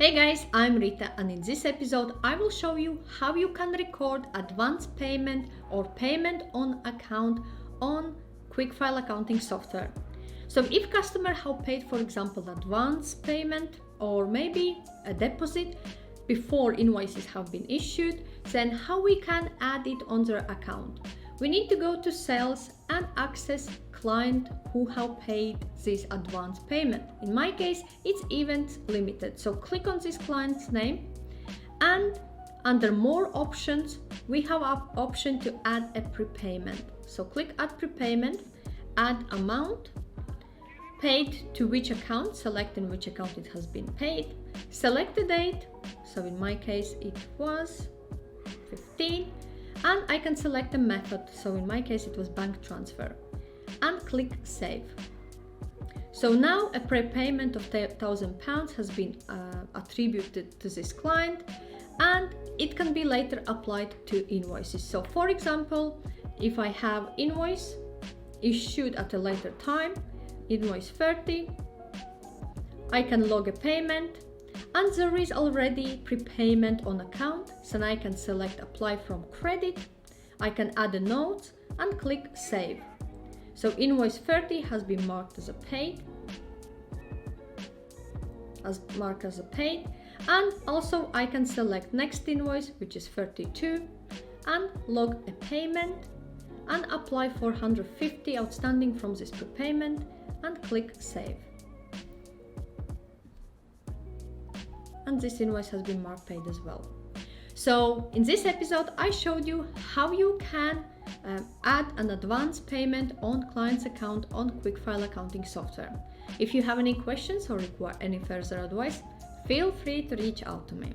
Hey guys, I'm Rita, and in this episode I will show you how you can record advance payment or payment on account on QuickFile accounting software. So if customer have paid, for example, advance payment or maybe a deposit before invoices have been issued, then how we can add it on their account? We need to go to sales and access client who have paid this advance payment. In my case, it's event limited. So click on this client's name, and under more options, we have an option to add a prepayment. So click add prepayment, add amount, paid to which account, select in which account it has been paid, select the date. So in my case, it was 15, and I can select a method. So in my case, it was bank transfer, and click save. So now a prepayment of £1,000 has been attributed to this client, and it can be later applied to invoices. So for example, if I have invoice issued at a later time, invoice 30, I can log a payment, and there is already prepayment on account, so I can select apply from credit, I can add a note and click save. So invoice 30 has been marked as a paid, and also I can select next invoice, which is 32, and log a payment and apply for 150 outstanding from this prepayment and click save. And this invoice has been marked paid as well. So in this episode, I showed you how you can add an advance payment on client's account on QuickFile accounting software. If you have any questions or require any further advice, feel free to reach out to me.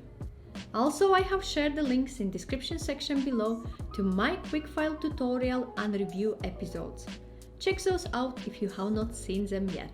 Also, I have shared the links in description section below to my QuickFile tutorial and review episodes. Check those out if you have not seen them yet.